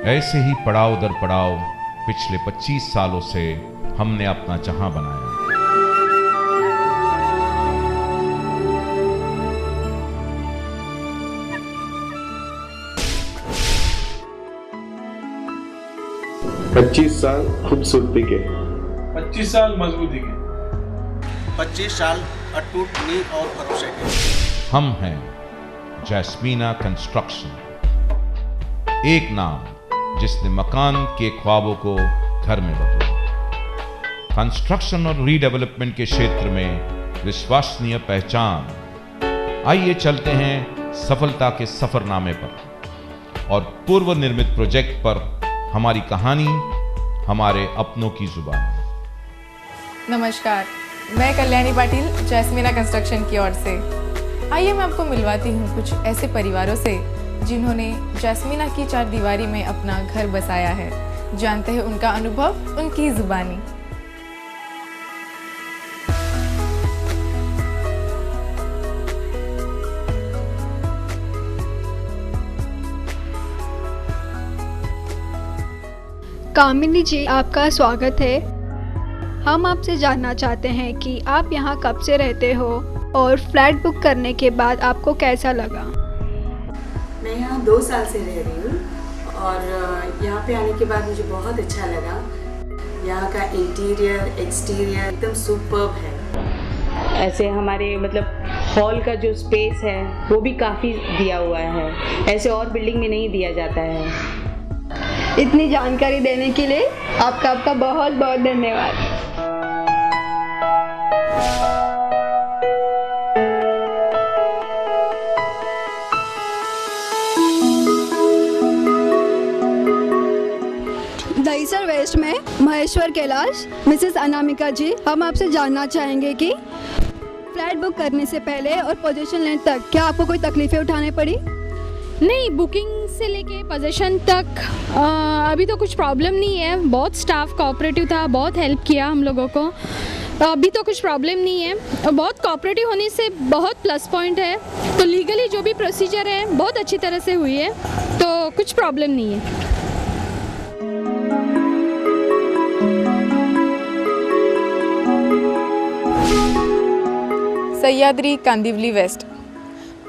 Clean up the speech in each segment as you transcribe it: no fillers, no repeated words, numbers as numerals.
ऐसे ही पड़ाव दर पड़ाव पिछले 25 सालों से हमने अपना जहां बनाया। पच्चीस साल खूबसूरती के, 25 साल मजबूती के, 25 साल अटूट नींव और भरोसे के। हम हैं जैस्मीना कंस्ट्रक्शन, एक नाम जिसने मकान के ख्वाबों को घर में बदला। कंस्ट्रक्शन और रीडेवलपमेंट के क्षेत्र में विश्वसनीय पहचान। आइए चलते हैं सफलता के सफरनामे पर और पूर्व निर्मित प्रोजेक्ट पर हमारी कहानी हमारे अपनों की जुबान। नमस्कार, मैं कल्याणी पाटिल जैस्मीना कंस्ट्रक्शन की ओर से। आइए मैं आपको मिलवाती हूँ कुछ ऐसे परिवारों से जिन्होंने जैस्मीना की चार दीवारी में अपना घर बसाया है। जानते हैं उनका अनुभव, उनकी जुबानी। कामिनी जी, आपका स्वागत है। हम आपसे जानना चाहते हैं कि आप यहाँ कब से रहते हो और फ्लैट बुक करने के बाद आपको कैसा लगा? मैं यहाँ 2 साल से रह रही हूँ और यहाँ पे आने के बाद मुझे बहुत अच्छा लगा। यहाँ का इंटीरियर एक्सटीरियर एकदम सुपर्ब है। ऐसे हमारे मतलब हॉल का जो स्पेस है वो भी काफ़ी दिया हुआ है, ऐसे और बिल्डिंग में नहीं दिया जाता है। इतनी जानकारी देने के लिए आपका बहुत बहुत धन्यवाद। दहीसर वेस्ट में महेश्वर कैलाश, मिसेस अनामिका जी, हम आपसे जानना चाहेंगे कि फ्लैट बुक करने से पहले और पोजीशन लेने तक क्या आपको कोई तकलीफें उठानी पड़ी? नहीं, बुकिंग से लेके पोजीशन तक अभी तो कुछ प्रॉब्लम नहीं है। बहुत स्टाफ कोऑपरेटिव था, बहुत हेल्प किया हम लोगों को। अभी तो कुछ प्रॉब्लम नहीं है और बहुत कोऑपरेटिव होने से बहुत प्लस पॉइंट है। तो लीगली जो भी प्रोसीजर है बहुत अच्छी तरह से हुई है, तो कुछ प्रॉब्लम नहीं है। सह्याद्री कांदिवली वेस्ट।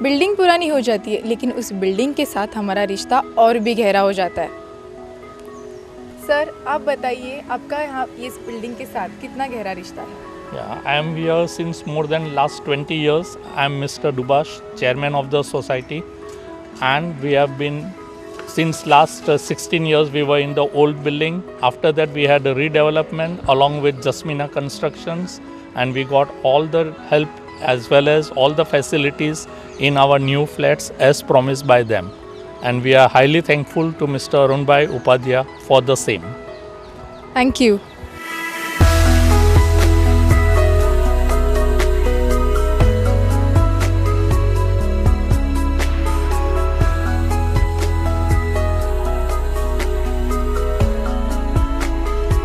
बिल्डिंग पुरानी हो जाती है लेकिन उस बिल्डिंग के साथ हमारा रिश्ता और भी गहरा हो जाता है। सर, आप बताइए आपका यहाँ इस बिल्डिंग के साथ कितना गहरा रिश्ता है? I am here since more than last 20 years. I am Mr. Dubash, chairman of the society, and we have been since last 16 years we were in the old building. After that we had a redevelopment along with Jasmina Constructions, and we got all the help as well as all the facilities in our new flats as promised by them, and we are highly thankful to Mr. Arunbhai Upadhyay for the same. Thank you.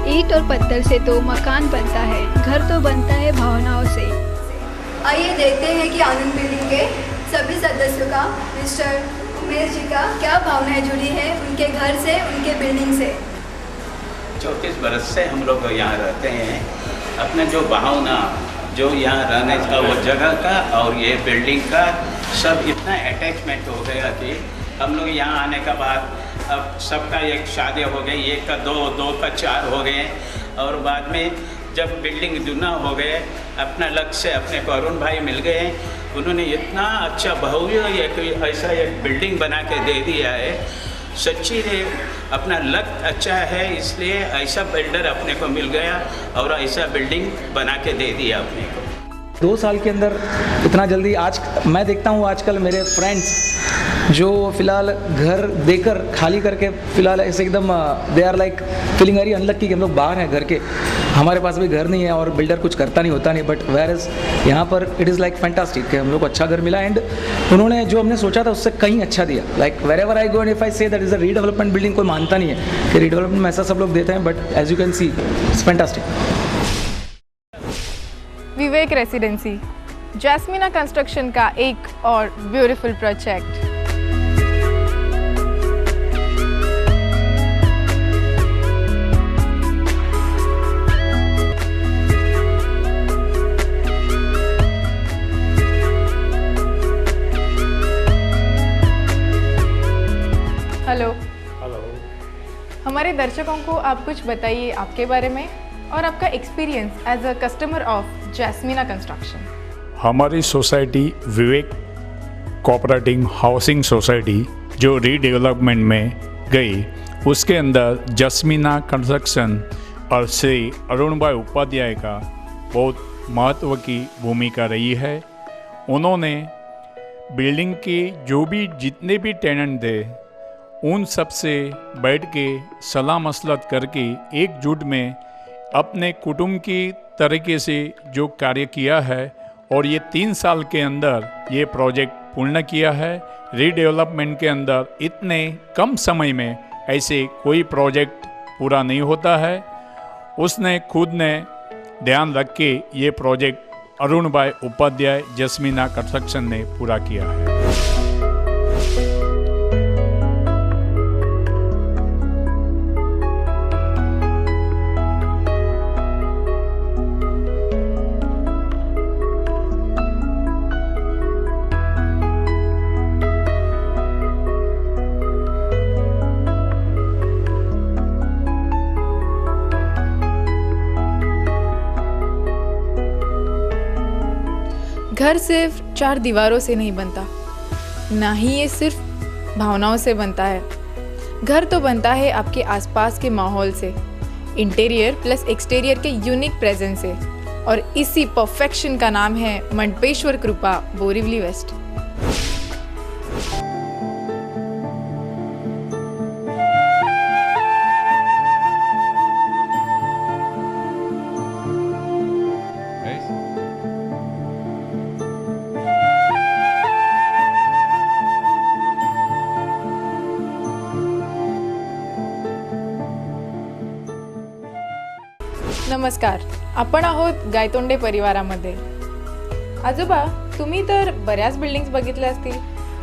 ईंट और पत्थर से तो मकान बनता है, घर तो बनता है भावनाओं से। आइए देखते हैं कि आनंद बिल्डिंग के सभी सदस्यों का मिस्टर उमेश जी का क्या भावनाएं जुड़ी है उनके घर से, उनके बिल्डिंग से। 34 बरस से हम लोग यहाँ रहते हैं। अपने जो भावना, जो यहाँ रहने का वो जगह का और ये बिल्डिंग का सब इतना अटैचमेंट हो गया कि हम लोग यहाँ आने के बाद अब सबका एक शादी हो गई, एक का दो का 4 हो गए, और बाद में जब बिल्डिंग दुना हो गए, अपना लक्ष्य अपने को अरुण भाई मिल गए। उन्होंने इतना अच्छा भव्य एक ऐसा एक बिल्डिंग बना के दे दिया है। सच्ची है, अपना लक अच्छा है, इसलिए ऐसा बिल्डर अपने को मिल गया और ऐसा बिल्डिंग बना के दे दिया अपने को। 2 साल के अंदर इतना जल्दी। आज मैं देखता हूँ आजकल मेरे फ्रेंड्स जो फ़िलहाल घर देकर खाली करके फ़िलहाल ऐसे एकदम they are like feeling very unlucky कि हम लोग बाहर हैं घर के, हमारे पास भी घर नहीं है और बिल्डर कुछ करता नहीं होता नहीं। बट वेयर इज़ यहाँ पर इट इज़ लाइक फैंटास्टिक कि हम लोग को अच्छा घर मिला एंड उन्होंने जो हमने सोचा था उससे कहीं अच्छा दिया। Like wherever I go and if I say that is a redevelopment building, कोई मानता नहीं है कि रीडेवलपमेंट में ऐसा सब लोग देते हैं, but as you can see it's fantastic. Vivek residency, Jasmina construction का एक और ब्यूटीफुल प्रोजेक्ट। हेलो। हेलो। हमारे दर्शकों को आप कुछ बताइए आपके बारे में और आपका experience as a customer of Jasmina construction. हमारी society Vivek cooperative housing society जो रीडेवलपमेंट में गई, उसके अंदर जैस्मीना कंस्ट्रक्शन और श्री अरुण भाई उपाध्याय का बहुत महत्व की भूमिका रही है। उन्होंने बिल्डिंग के जो भी जितने भी टेनेंट थे उन सब से बैठ के सलाह मसलत करके एकजुट में अपने कुटुंब की तरीके से जो कार्य किया है और ये 3 साल के अंदर ये प्रोजेक्ट पूर्ण किया है। रीडेवलपमेंट के अंदर इतने कम समय में ऐसे कोई प्रोजेक्ट पूरा नहीं होता है। उसने खुद ने ध्यान रख के ये प्रोजेक्ट अरुण भाई उपाध्याय जैस्मीना कंस्ट्रक्शन ने पूरा किया है। घर सिर्फ 4 दीवारों से नहीं बनता, ना ही ये सिर्फ भावनाओं से बनता है। घर तो बनता है आपके आसपास के माहौल से, इंटीरियर प्लस एक्सटीरियर के यूनिक प्रेजेंस से, और इसी परफेक्शन का नाम है मंडपेश्वर कृपा, बोरीवली वेस्ट। नमस्कार, आपण आहोत गायतोंडे परिवारामध्ये। आजोबा, तुम्ही तर बऱ्याच बिल्डिंग्स बघितल्या असतील,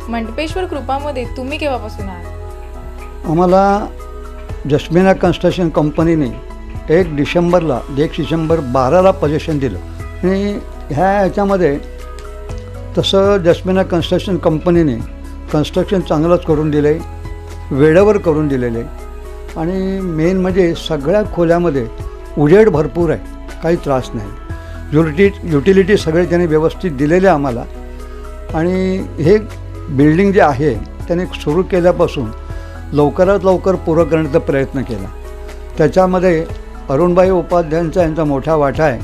मंडपेश्वर कृपामध्ये तुम्ही केव्हापासून आहात? आम्हाला जैस्मीना कंस्ट्रक्शन कंपनीने 1 डिसेंबरला 12ला पोझिशन दिलं आणि ह्याच्यामध्ये तसं जैस्मीना कंस्ट्रक्शन कंपनीने कन्स्ट्रक्शन चांगलंच करून दिलं आहे, वेळेवर करून दिलेलं आहे आणि मेन म्हणजे सगळ्या खोल्यामध्ये उजेड भरपूर आहे, काही त्रास नाही। युटिलिटी सगळे त्यांनी व्यवस्थित दिलेले आम्हाला आणि हे बिल्डिंग जे आहे त्याने सुरू केल्यापासून लवकरात लवकर पूर्ण करण्याचा प्रयत्न केला। त्याच्यामध्ये अरुणभाई उपाध्यायांचा यांचा मोठा वाटा आहे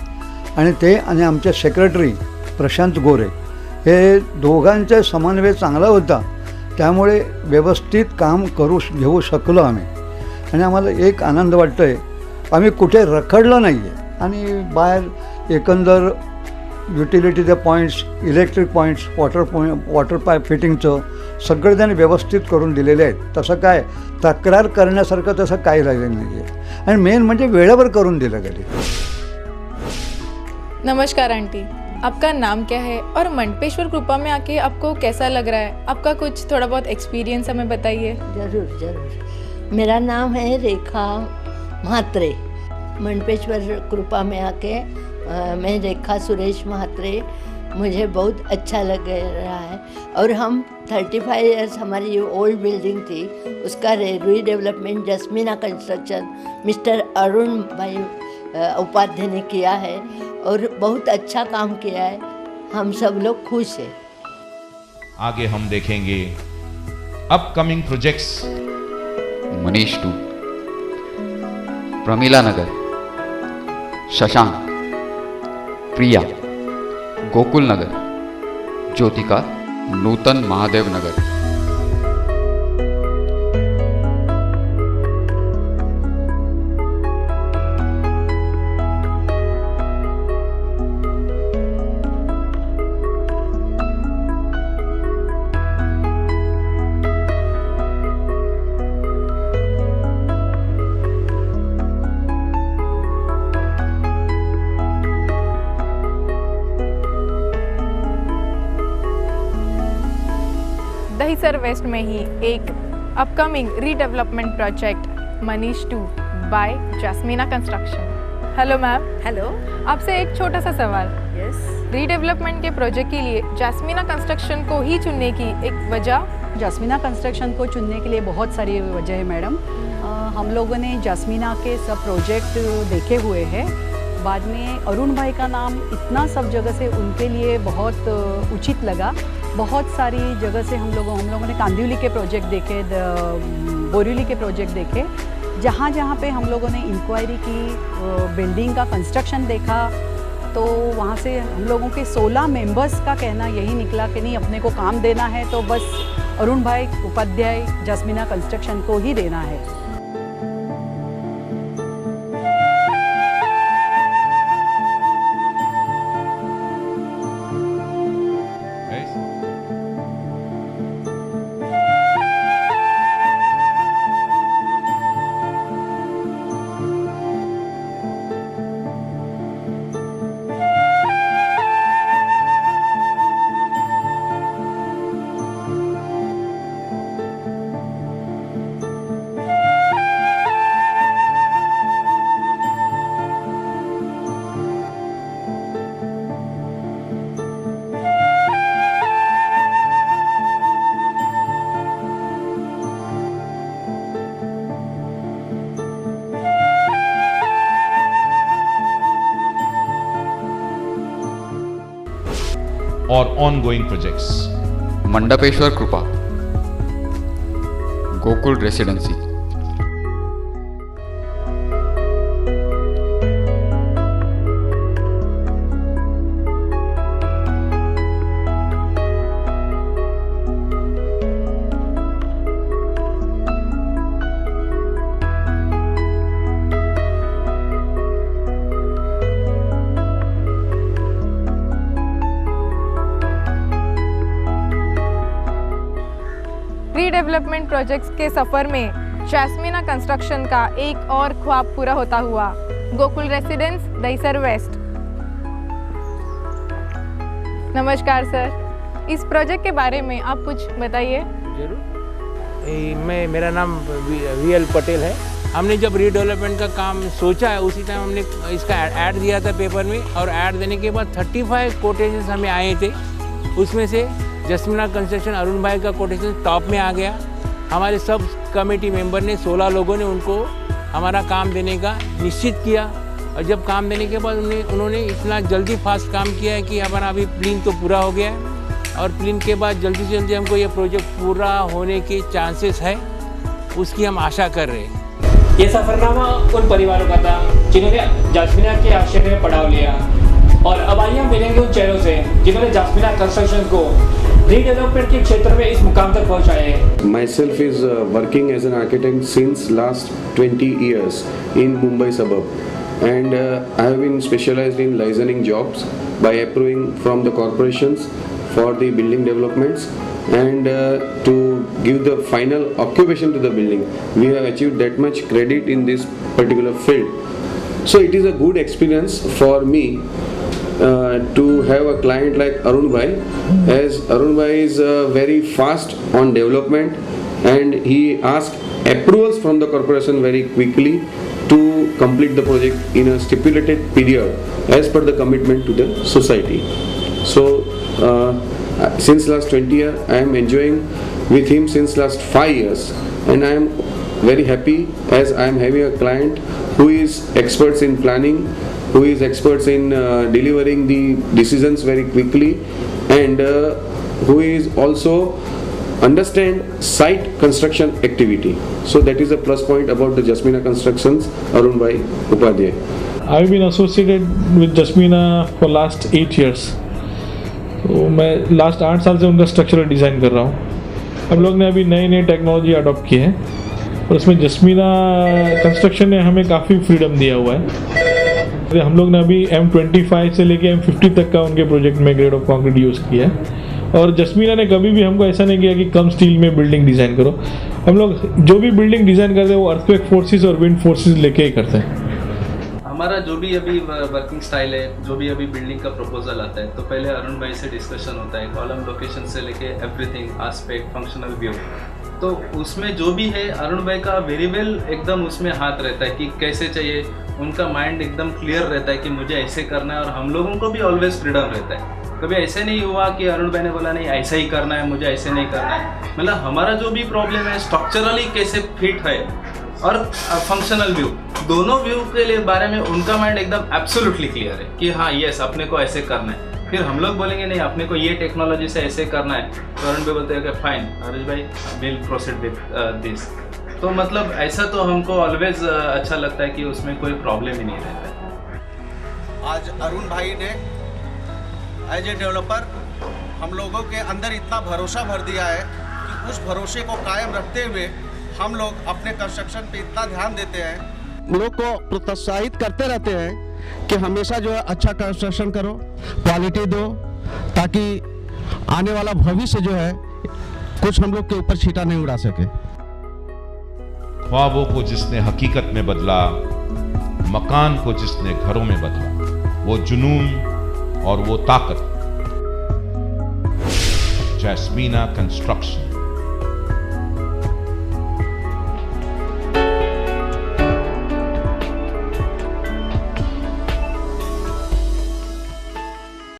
आणि ते आणि आमचे सेक्रेटरी प्रशांत गोरे हे दोघांचा समन्वय चांगला होता, त्यामुळे व्यवस्थित काम घेऊ शकलो आम्ही आणि आम्हाला एक आनंद वाटतो आहे, आम्ही कुठे रखडलो नाही आहे आणि बाहेर एकंदर युटिलिटीचे points, electric points, water pipe फिटिंगचं सगळं त्यांनी व्यवस्थित करून दिलेले आहेत। तसं काय तक्रार करण्यासारखं तसं काही राहिलेलं नाही आहे आणि मेन म्हणजे वेळेवर करून दिलं गेले। नमस्कार आंटी, आपका नाम क्या है और मंडपेश्वर कृपा में आके आपको कैसा लग रहा है? आपका कुछ थोड़ा बहुत एक्सपीरियंस हमें बताइए। जरूर। मेरा नाम है रेखा महात्रे। मंडपेश्वर कृपा में आके मैं रेखा सुरेश महात्रे, मुझे बहुत अच्छा लग रहा है और हम 35 इयर्स हमारी ये ओल्ड बिल्डिंग थी उसका रीडेवलपमेंट जैस्मीना कंस्ट्रक्शन मिस्टर अरुण भाई उपाध्याय ने किया है और बहुत अच्छा काम किया है, हम सब लोग खुश हैं। आगे हम देखेंगे upcoming projects. Manish 2, Pramila Nagar, Shashank, Priya, Gokul Nagar, Jyotika, Nutan Mahadev Nagar. Dahisar west में ही एक upcoming redevelopment project Manish 2 by Jasmina construction. Hello ma'am. Hello. आपसे एक छोटा सा सवाल। यस। रीडेवलपमेंट के प्रोजेक्ट के लिए जैस्मीना कंस्ट्रक्शन को ही चुनने की एक वजह? जस्मीना कंस्ट्रक्शन को चुनने के लिए बहुत सारी वजह है मैडम। हम लोगों ने जस्मीना के सब प्रोजेक्ट देखे हुए हैं। बाद में अरुण भाई का नाम इतना सब जगह से उनके लिए बहुत उचित लगा। बहुत सारी जगह से हम लोगों ने कांदिवली के प्रोजेक्ट देखे, बोरीवली के प्रोजेक्ट देखे। जहाँ जहाँ पे हम लोगों ने इंक्वायरी की, बिल्डिंग का कंस्ट्रक्शन देखा, तो वहाँ से हम लोगों के 16 मेंबर्स का कहना यही निकला कि नहीं, अपने को काम देना है तो बस अरुण भाई उपाध्याय जस्मीना कंस्ट्रक्शन को ही देना है। और ongoing projects. मंडपेश्वर कृपा, गोकुल रेसिडेंसी, रीडेवलपमेंट प्रोजेक्ट्स के सफ़र में जैस्मीना कंस्ट्रक्शन का एक और ख्वाब पूरा होता हुआ, गोकुल रेसिडेंस दहिसर वेस्ट। नमस्कार सर, इस प्रोजेक्ट के बारे में आप कुछ बताइए। जरूर। मेरा नाम VL पटेल है। हमने जब रीडेवलपमेंट का काम सोचा है उसी टाइम हमने इसका ऐड दिया था पेपर में, और ऐड देने के बाद 35 कोटेशंस हमें आए थे। उसमें से जस्मीना कंस्ट्रक्शन अरुण भाई का कोटेशन टॉप में आ गया। हमारे सब कमेटी मेंबर ने 16 लोगों ने उनको हमारा काम देने का निश्चित किया, और जब काम देने के बाद उन्होंने इतना जल्दी फास्ट काम किया है कि हमारा अभी प्लान तो पूरा हो गया है, और प्लान के बाद जल्दी से जल्दी हमको ये प्रोजेक्ट पूरा होने के चांसेस है, उसकी हम आशा कर रहे हैं। ये सफ़रनामा उन परिवारों का था जिन्होंने जस्मीना के आश्रय में पड़ाव लिया, और अब आइए हम मिलेंगे उन चेहरों से जिन्होंने जस्मीना कंस्ट्रक्शन को रीडेवलपमेंट के क्षेत्र में इस मुकाम तक पहुंचाया है। Myself is working as an architect since last 20 years in Mumbai suburb, and I have been specialized in licensing jobs by approving from the corporations for the building developments, and to give the final occupation to the building. We have achieved that much credit in this particular field. So it is a good experience for me to have a client like Arun Bhai, as Arun Bhai is very fast on development, and he asks approvals from the corporation very quickly to complete the project in a stipulated period as per the commitment to the society. So since last 20 years I am enjoying with him since last 5 years, and I am very happy as I am having a client who is experts in planning, who is experts in delivering the decisions very quickly, and who is also understand site construction activity. So that is a plus point about the Jasmina Constructions, Arun Bhai Upadhyay. I've been associated with Jasmina for last 8 years. तो मैं last 8 साल से उनका structural design कर रहा हूँ। हम लोग ने अभी नई टेक्नोलॉजी अडॉप्ट की है, और उसमें जस्मीना कंस्ट्रक्शन ने हमें काफ़ी फ्रीडम दिया हुआ है। हम लोग ने अभी M25 से लेके M50 तक का उनके प्रोजेक्ट में ग्रेड ऑफ कंक्रीट यूज़ किया है, और जस्मीना ने कभी भी हमको ऐसा नहीं किया कि कम स्टील में बिल्डिंग डिज़ाइन करो। हम लोग जो भी बिल्डिंग डिज़ाइन करते हैं वो अर्थक्वेक फोर्सेस और विंड फोर्सेस लेके ही करते हैं। हमारा जो भी अभी वर्किंग स्टाइल है, जो भी अभी बिल्डिंग का प्रपोजल आता है, तो पहले अरुण भाई से डिस्कशन होता है, कॉलम लोकेशन से लेके एवरीथिंग एस्पेक्ट फंक्शनल व्यू। तो उसमें जो भी है अरुण भाई का वेरी वेल एकदम उसमें हाथ रहता है कि कैसे चाहिए, उनका माइंड एकदम क्लियर रहता है कि मुझे ऐसे करना है, और हम लोगों को भी ऑलवेज फ्रीडम रहता है। कभी ऐसे नहीं हुआ कि अरुण भाई ने बोला नहीं ऐसा ही करना है, मुझे ऐसे नहीं करना है। मतलब हमारा जो भी प्रॉब्लम है स्ट्रक्चरली कैसे फिट है और फंक्शनल व्यू, दोनों व्यू के लिए बारे में उनका माइंड एकदम एब्सोल्युटली क्लियर है कि हाँ यस अपने को ऐसे करना है। फिर हम लोग बोलेंगे नहीं अपने को ये टेक्नोलॉजी से ऐसे करना है, तो अरुण भाई बोलते हैं कि फाइन आरुष भाई विल प्रोसीड विद दिस। तो मतलब ऐसा तो हमको ऑलवेज अच्छा लगता है कि उसमें कोई प्रॉब्लम ही नहीं रहता है। आज अरुण भाई ने एज ए डेवलपर हम लोगों के अंदर इतना भरोसा भर दिया है कि उस भरोसे को कायम रखते हुए हम लोग अपने कंस्ट्रक्शन पे इतना ध्यान देते हैं, लोग को प्रोत्साहित करते रहते हैं कि हमेशा जो है अच्छा कंस्ट्रक्शन करो, क्वालिटी दो, ताकि आने वाला भविष्य जो है कुछ हम लोग के ऊपर छींटा नहीं उड़ा सके। ख्वाबों को जिसने हकीकत में बदला, मकान को जिसने घरों में बदला, वो जुनून और वो ताकत जैस्मीना कंस्ट्रक्शन।